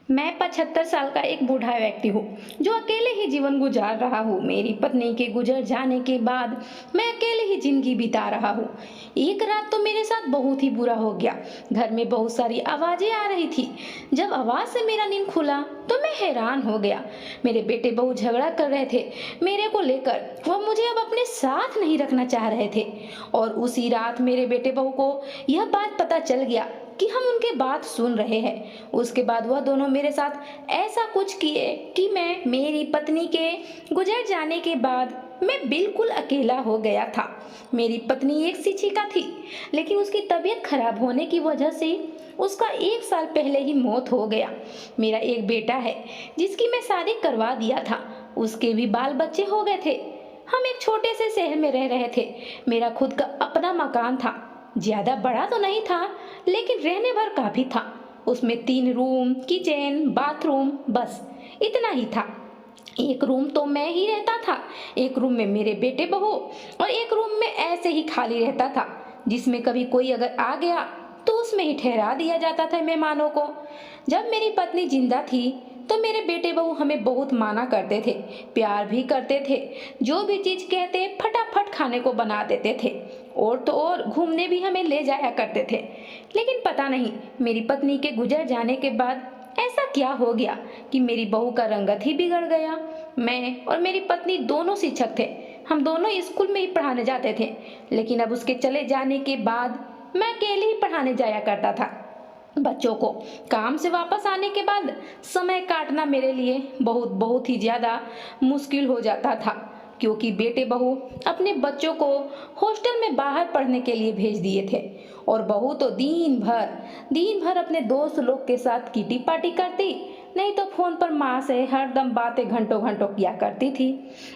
मैं 75 साल का एक बूढ़ा व्यक्ति हूँ जो अकेले ही जीवन गुजार रहा हूँ। मेरी पत्नी के गुजर जाने के बाद मैं अकेले ही जिंदगी बिता रहा हूँ। एक रात तो मेरे साथ बहुत ही बुरा हो गया। घर में बहुत सारी आवाजें आ रही थी। जब आवाज से मेरा नींद खुला तो मैं हैरान हो गया। मेरे बेटे बहू झगड़ा कर रहे थे मेरे को लेकर। वह मुझे अब अपने साथ नहीं रखना चाह रहे थे। और उसी रात मेरे बेटे बहू को यह बात पता चल गया कि हम उनके बात सुन रहे हैं। उसके बाद वह दोनों मेरे साथ ऐसा कुछ किए कि मैं मेरी पत्नी के गुजर जाने के बाद मैं बिल्कुल अकेला हो गया था। मेरी पत्नी एक शिक्षिका थी, लेकिन उसकी तबीयत खराब होने की वजह से उसका 1 साल पहले ही मौत हो गया। मेरा एक बेटा है जिसकी मैं शादी करवा दिया था। उसके भी बाल बच्चे हो गए थे। हम एक छोटे से शहर में रह रहे थे। मेरा खुद का अपना मकान था। ज्यादा बड़ा तो नहीं था, लेकिन रहने भर काफी था। उसमें 3 रूम, किचन, बाथरूम, बस इतना ही था। एक रूम तो मैं ही रहता था, एक रूम में मेरे बेटे बहू और एक रूम में ऐसे ही खाली रहता था, जिसमें कभी कोई अगर आ गया तो उसमें ही ठहरा दिया जाता था मेहमानों को। जब मेरी पत्नी जिंदा थी तो मेरे बेटे बहू हमें बहुत माना करते थे, प्यार भी करते थे। जो भी चीज कहते फटाफट खाने को बना देते थे। और तो और घूमने भी हमें ले जाया करते थे। लेकिन पता नहीं मेरी पत्नी के गुजर जाने के बाद ऐसा क्या हो गया कि मेरी बहू का रंगत ही बिगड़ गया। मैं और मेरी पत्नी दोनों शिक्षक थे। हम दोनों स्कूल में ही पढ़ाने जाते थे। लेकिन अब उसके चले जाने के बाद मैं अकेले ही पढ़ाने जाया करता था बच्चों को। काम से वापस आने के बाद समय काटना मेरे लिए बहुत बहुत ही ज्यादा मुश्किल हो जाता था, क्योंकि बेटे बहू अपने बच्चों को हॉस्टल में बाहर पढ़ने के लिए भेज दिए थे। और बहू तो दिन भर अपने दोस्त लोग के साथ किटी पार्टी करती, नहीं तो फोन पर माँ से हरदम बातें घंटों घंटों किया करती थी।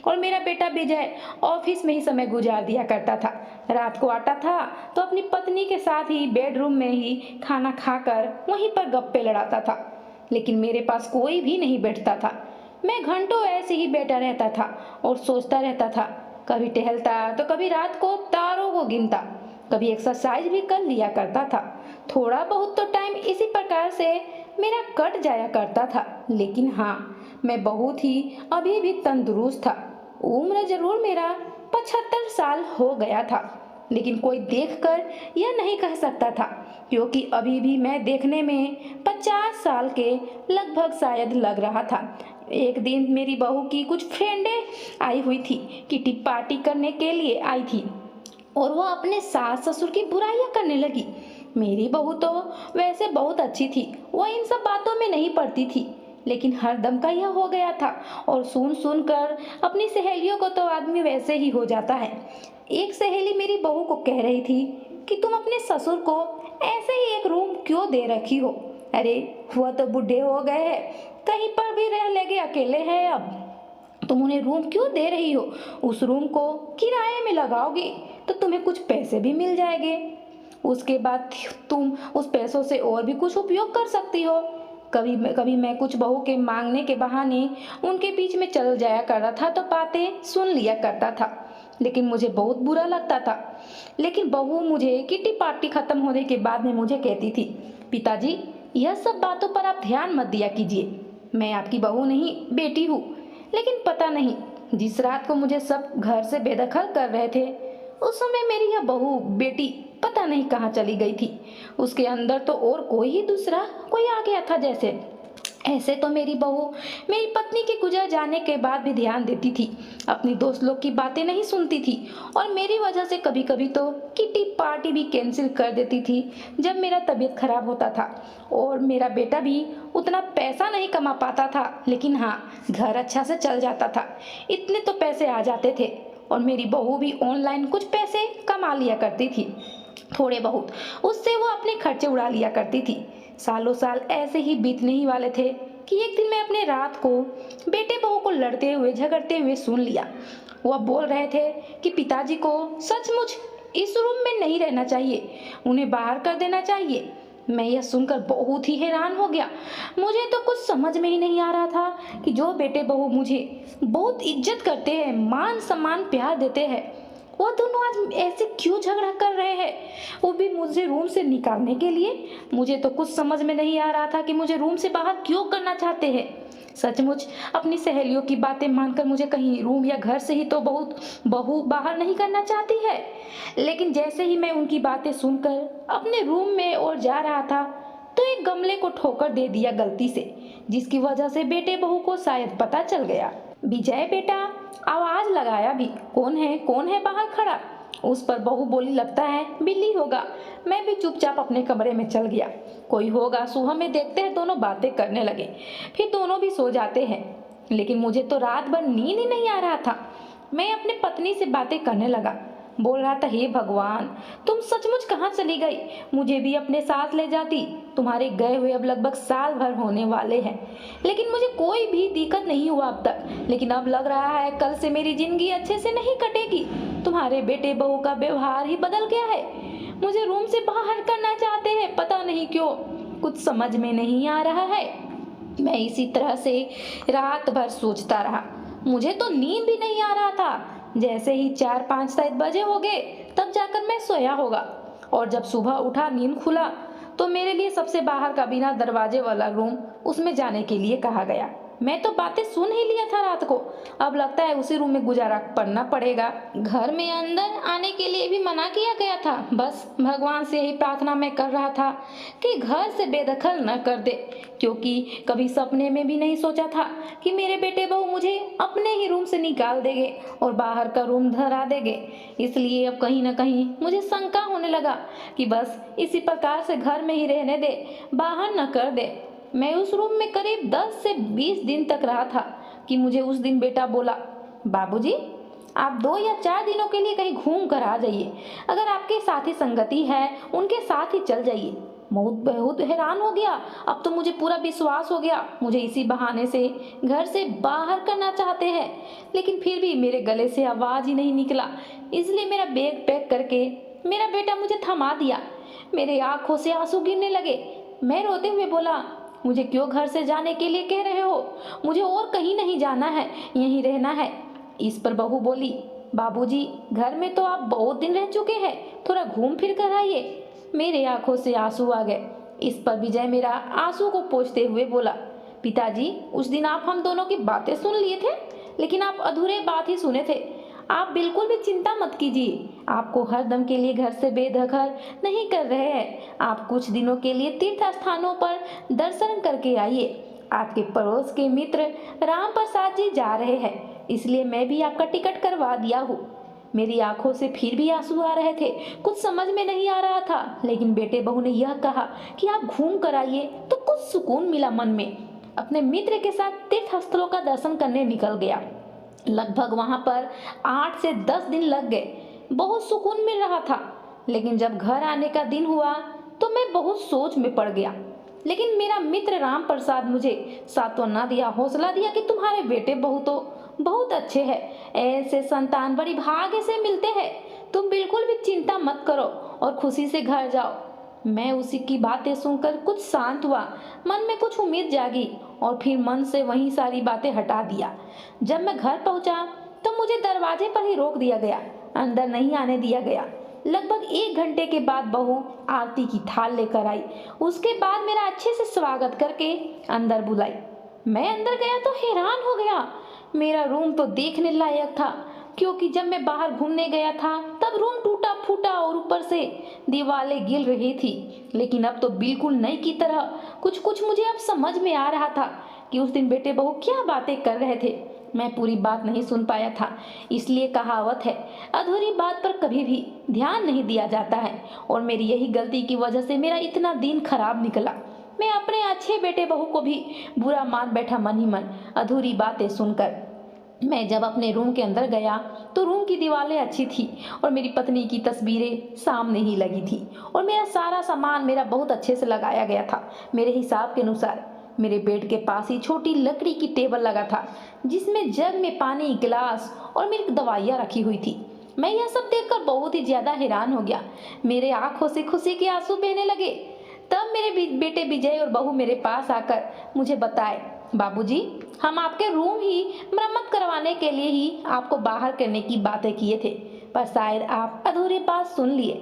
और मेरा बेटा विजय ऑफिस में ही समय गुजार दिया करता था। रात को आता था तो अपनी पत्नी के साथ ही बेडरूम में ही खाना खाकर वहीं पर गप्पे लड़ाता था। लेकिन मेरे पास कोई भी नहीं बैठता था। मैं घंटों ऐसे ही बैठा रहता था और सोचता रहता था। कभी टहलता तो कभी रात को तारों को गिनता, कभी एक्सरसाइज भी कर लिया करता था। थोड़ा बहुत तो टाइम इसी प्रकार से मेरा कट जाया करता था। लेकिन हाँ, मैं बहुत ही अभी भी तंदुरुस्त था। उम्र जरूर मेरा 75 साल हो गया था, लेकिन कोई देखकर यह नहीं कह सकता था, क्योंकि अभी भी मैं देखने में 50 साल के लगभग शायद लग रहा था। एक दिन मेरी बहू की कुछ फ्रेंडें आई हुई थी, किटी पार्टी करने के लिए आई थी, और वो अपने सास ससुर की बुराइयां करने लगी। मेरी बहू तो वैसे बहुत अच्छी थी, वो इन सब बातों में नहीं पड़ती थी। लेकिन हर दम का यह हो गया था। और सुन सुन कर अपनी सहेलियों को तो आदमी वैसे ही हो जाता है। एक सहेली मेरी बहू को कह रही थी कि तुम अपने ससुर को ऐसे ही एक रूम क्यों दे रखी हो। अरे वह तो बूढ़े हो गए हैं, कहीं पर भी रह लेंगे, अकेले हैं अब। तुम उन्हें रूम क्यों दे रही हो? उस रूम को किराए में लगाओगी तो तुम्हें कुछ पैसे भी मिल जाएंगे। उसके बाद तुम उस पैसों से और भी कुछ उपयोग कर सकती हो। कभी कभी मैं कुछ बहू के मांगने के बहाने उनके बीच में चल जाया करता था तो बातें सुन लिया करता था। लेकिन मुझे बहुत बुरा लगता था। लेकिन बहू मुझे किटी पार्टी खत्म होने के बाद में मुझे कहती थी, पिताजी यह सब बातों पर आप ध्यान मत दिया कीजिए, मैं आपकी बहू नहीं बेटी हूँ। लेकिन पता नहीं, जिस रात को मुझे सब घर से बेदखल कर रहे थे, उस समय मेरी यह बहू बेटी पता नहीं कहाँ चली गई थी। उसके अंदर तो और कोई ही दूसरा कोई आ गया था जैसे। ऐसे तो मेरी बहू मेरी पत्नी के गुजर जाने के बाद भी ध्यान देती थी, अपनी दोस्त लोग की बातें नहीं सुनती थी, और मेरी वजह से कभी कभी तो किटी पार्टी भी कैंसिल कर देती थी जब मेरा तबीयत खराब होता था। और मेरा बेटा भी उतना पैसा नहीं कमा पाता था, लेकिन हाँ, घर अच्छा से चल जाता था। इतने तो पैसे आ जाते थे। और मेरी बहू भी ऑनलाइन कुछ पैसे कमा लिया करती थी, थोड़े बहुत, उससे वो अपने खर्चे उड़ा लिया करती थी। सालों साल ऐसे ही बीतने ही वाले थे कि एक दिन मैं अपने रात को बेटे बहू को लड़ते हुए झगड़ते हुए सुन लिया। वह बोल रहे थे कि पिताजी को सचमुच इस रूम में नहीं रहना चाहिए, उन्हें बाहर कर देना चाहिए। मैं यह सुनकर बहुत ही हैरान हो गया। मुझे तो कुछ समझ में ही नहीं आ रहा था कि जो बेटे बहू मुझे बहुत इज्जत करते हैं, मान सम्मान प्यार देते हैं, वो दोनों आज ऐसे क्यों झगड़ा कर रहे हैं, वो भी मुझे रूम से निकालने के लिए। मुझे तो कुछ समझ में नहीं आ रहा था कि मुझे रूम से बाहर क्यों करना चाहते हैं। सचमुच अपनी सहेलियों की बातें मानकर मुझे कहीं रूम या घर से ही तो बहू बाहर नहीं करना चाहती है। लेकिन जैसे ही मैं उनकी बातें सुनकर अपने रूम में और जा रहा था तो एक गमले को ठोकर दे दिया गलती से, जिसकी वजह से बेटे बहू को शायद पता चल गया। विजय बेटा, आवाज लगाया भी, कौन है बाहर खड़ा। उस पर बहू बोली, लगता है बिल्ली होगा। मैं भी चुपचाप अपने कमरे में चल गया। कोई होगा, सुबह में देखते हैं। दोनों बातें करने लगे, फिर दोनों भी सो जाते हैं। लेकिन मुझे तो रात भर नींद ही नहीं आ रहा था। मैं अपने पत्नी से बातें करने लगा, बोल रहा था, हे भगवान, तुम सचमुच कहाँ चली गई। मुझे भी अपने साथ ले जाती। तुम्हारे गए हुए अब लगभग साल भर होने वाले हैं, लेकिन मुझे कोई भी दिक्कत नहीं हुआ अब तक। लेकिन अब लग रहा है कल से मेरी जिंदगी अच्छे से नहीं कटेगी। तुम्हारे बेटे बहू का व्यवहार ही बदल गया है। मुझे रूम से बाहर करना चाहते हैं, पता नहीं क्यों। कुछ समझ में नहीं आ रहा है। मैं इसी तरह से रात भर सोचता रहा। मुझे तो नींद भी नहीं आ रहा था। जैसे ही 4-5 शायद बजे हो गए तब जाकर मैं सोया होगा। और जब सुबह उठा, नींद खुला तो मेरे लिए सबसे बाहर का बिना दरवाजे वाला रूम, उसमें जाने के लिए कहा गया। मैं तो बातें सुन ही लिया था रात को। अब लगता है उसी रूम में गुजारा करना पड़ेगा। घर में अंदर आने के लिए भी मना किया गया था। बस भगवान से यही प्रार्थना मैं कर रहा था कि घर से बेदखल न कर दे, क्योंकि कभी सपने में भी नहीं सोचा था कि मेरे बेटे बहू मुझे अपने ही रूम से निकाल देंगे और बाहर का रूम धरा देंगे। इसलिए अब कहीं न कहीं मुझे शंका होने लगा कि बस इसी प्रकार से घर में ही रहने दे, बाहर न कर दे। मैं उस रूम में करीब 10 से 20 दिन तक रहा था कि मुझे उस दिन बेटा बोला, बाबूजी, आप 2 या 4 दिनों के लिए कहीं घूम कर आ जाइए। अगर आपके साथी संगति है उनके साथ ही चल जाइए। बहुत हैरान हो गया। अब तो मुझे पूरा विश्वास हो गया मुझे इसी बहाने से घर से बाहर करना चाहते हैं। लेकिन फिर भी मेरे गले से आवाज ही नहीं निकला। इसलिए मेरा बैग पैक करके मेरा बेटा मुझे थमा दिया। मेरे आंखों से आंसू गिरने लगे। मैं रोते हुए बोला, मुझे क्यों घर से जाने के लिए कह रहे हो? मुझे और कहीं नहीं जाना है, यहीं रहना है। इस पर बहू बोली, बाबूजी, घर में तो आप बहुत दिन रह चुके हैं, थोड़ा घूम फिर कर आइए। मेरे आंखों से आंसू आ गए। इस पर विजय मेरा आंसू को पोंछते हुए बोला, पिताजी, उस दिन आप हम दोनों की बातें सुन लिए थे, लेकिन आप अधूरे बात ही सुने थे। आप बिल्कुल भी चिंता मत कीजिए। आपको हर दम के लिए घर से बेदखल नहीं कर रहे हैं। आप कुछ दिनों के लिए तीर्थ स्थानों पर दर्शन करके आइए। आपके पड़ोस के मित्र राम प्रसाद जी जा रहे हैं, इसलिए मैं भी आपका टिकट करवा दिया हूँ। मेरी आंखों से फिर भी आंसू आ रहे थे। कुछ समझ में नहीं आ रहा था, लेकिन बेटे बहू ने यह कहा कि आप घूम कर आइए तो कुछ सुकून मिला मन में। अपने मित्र के साथ तीर्थ स्थलों का दर्शन करने निकल गया। लगभग वहां पर 8 से 10 दिन लग गए। बहुत सुकून मिल रहा था। लेकिन जब घर आने का दिन हुआ तो मैं बहुत सोच में पड़ गया। लेकिन मेरा मित्र राम प्रसाद मुझे सांत्वना दिया, हौसला दिया कि तुम्हारे बेटे बहू तो बहुत अच्छे हैं, ऐसे संतान बड़ी भाग्य से मिलते हैं। तुम बिल्कुल भी चिंता मत करो और खुशी से घर जाओ। मैं उसी की बातें सुनकर कुछ शांत हुआ। मन में कुछ उम्मीद जागी और फिर मन से वही सारी बातें हटा दिया। जब मैं घर पहुंचा तो मुझे दरवाजे पर ही रोक दिया गया, अंदर नहीं आने दिया गया। लगभग 1 घंटे के बाद बहू आरती की थाल लेकर आई। उसके बाद मेरा अच्छे से स्वागत करके अंदर बुलाई। मैं अंदर गया तो हैरान हो गया। मेरा रूम तो देखने लायक था, क्योंकि जब मैं बाहर घूमने गया था तब रूम टूटा फूटा और ऊपर से दीवारें गिर रही थी। लेकिन अब तो बिल्कुल नई की तरह कुछ मुझे अब समझ में आ रहा था कि उस दिन बेटे बहू क्या बातें कर रहे थे। मैं पूरी बात नहीं सुन पाया था, इसलिए कहावत है, अधूरी बात पर कभी भी ध्यान नहीं दिया जाता है। और मेरी यही गलती की वजह से मेरा इतना दिन खराब निकला। मैं अपने अच्छे बेटे बहू को भी बुरा मान बैठा मन ही मन, अधूरी बातें सुनकर। मैं जब अपने रूम के अंदर गया तो रूम की दीवारें अच्छी थी और मेरी पत्नी की तस्वीरें सामने ही लगी थी और मेरा सारा सामान मेरा बहुत अच्छे से लगाया गया था मेरे हिसाब के अनुसार। मेरे बेड के पास ही छोटी लकड़ी की टेबल लगा था, जिसमें जग में पानी, गिलास और मेरी दवाइयाँ रखी हुई थी। मैं यह सब देखकर बहुत ही ज्यादा हैरान हो गया। मेरे आंखों से खुशी के आंसू बहने लगे। तब मेरे बेटे विजय और बहू मेरे पास आकर मुझे बताए, बाबूजी, हम आपके रूम ही मरम्मत करवाने के लिए ही आपको बाहर करने की बातें किए थे, पर शायद आप अधूरी बात सुन लिए।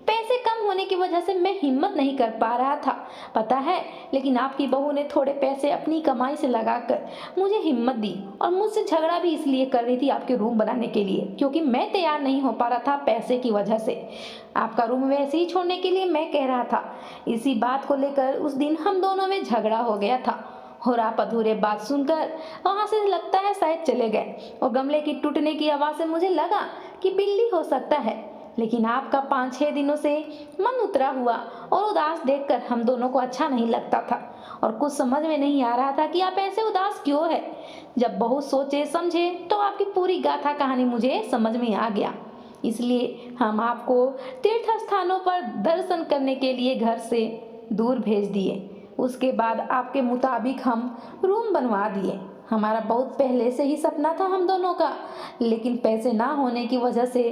पैसे कम होने की वजह से मैं हिम्मत नहीं कर पा रहा था, पता है। लेकिन आपकी बहू ने थोड़े पैसे अपनी कमाई से लगाकर मुझे हिम्मत दी और मुझसे झगड़ा भी इसलिए कर रही थी आपके रूम बनाने के लिए, क्योंकि मैं तैयार नहीं हो पा रहा था पैसे की वजह से। आपका रूम वैसे ही छोड़ने के लिए मैं कह रहा था। इसी बात को लेकर उस दिन हम दोनों में झगड़ा हो गया था और आप अधूरे बात सुनकर वहां से लगता है शायद चले गए और गमले की टूटने की आवाज से मुझे लगा कि बिल्ली हो सकता है। लेकिन आपका 5-6 दिनों से मन उतरा हुआ और उदास देखकर हम दोनों को अच्छा नहीं लगता था और कुछ समझ में नहीं आ रहा था कि आप ऐसे उदास क्यों है। जब बहुत सोचे समझे तो आपकी पूरी गाथा कहानी मुझे समझ में आ गया। इसलिए हम आपको तीर्थ स्थानों पर दर्शन करने के लिए घर से दूर भेज दिए। उसके बाद आपके मुताबिक हम रूम बनवा दिए। हमारा बहुत पहले से ही सपना था हम दोनों का, लेकिन पैसे ना होने की वजह से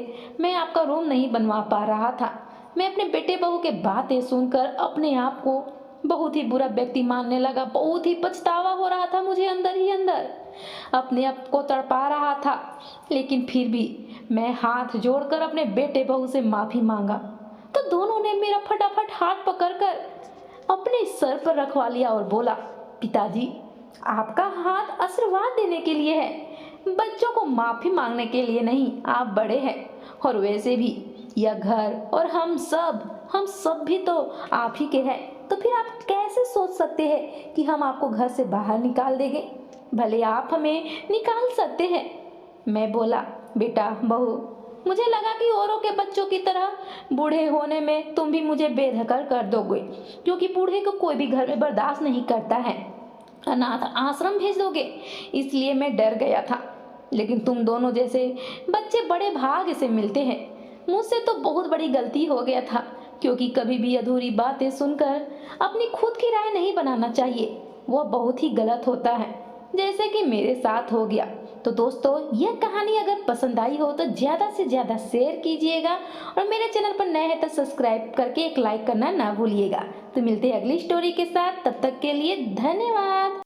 मैं आपका रूम नहीं बनवा पा रहा था। मैं अपने बेटे बहू के बातें सुनकर अपने आप को बहुत ही बुरा व्यक्ति मानने लगा। बहुत ही पछतावा हो रहा था मुझे अंदर ही अंदर, अपने आप को तड़पा रहा था। लेकिन फिर भी मैं हाथ जोड़कर अपने बेटे बहू से माफी मांगा तो दोनों ने मेरा फटाफट हाथ पकड़कर अपने सर पर रखवा लिया और बोला, पिताजी आपका हाथ आशीर्वाद देने के लिए है, बच्चों को माफी मांगने के लिए नहीं। आप बड़े हैं और वैसे भी यह घर और हम सब भी तो आप ही के हैं। तो फिर आप कैसे सोच सकते हैं कि हम आपको घर से बाहर निकाल देंगे? भले आप हमें निकाल सकते हैं। मैं बोला, बेटा बहू, मुझे लगा कि औरों के बच्चों की तरह बूढ़े होने में तुम भी मुझे बेदखल कर दोगे, क्योंकि बूढ़े को कोई भी घर में बर्दाश्त नहीं करता है, अनाथ आश्रम भेज दोगे। इसलिए मैं डर गया था। लेकिन तुम दोनों जैसे बच्चे बड़े भाग्य से मिलते हैं। मुझसे तो बहुत बड़ी गलती हो गया था, क्योंकि कभी भी अधूरी बातें सुनकर अपनी खुद की राय नहीं बनाना चाहिए। वह बहुत ही गलत होता है, जैसे कि मेरे साथ हो गया। तो दोस्तों, यह कहानी अगर पसंद आई हो तो ज़्यादा से ज़्यादा शेयर कीजिएगा और मेरे चैनल पर नए हैं तो सब्सक्राइब करके एक लाइक करना ना भूलिएगा। तो मिलते हैं अगली स्टोरी के साथ, तब तक के लिए धन्यवाद।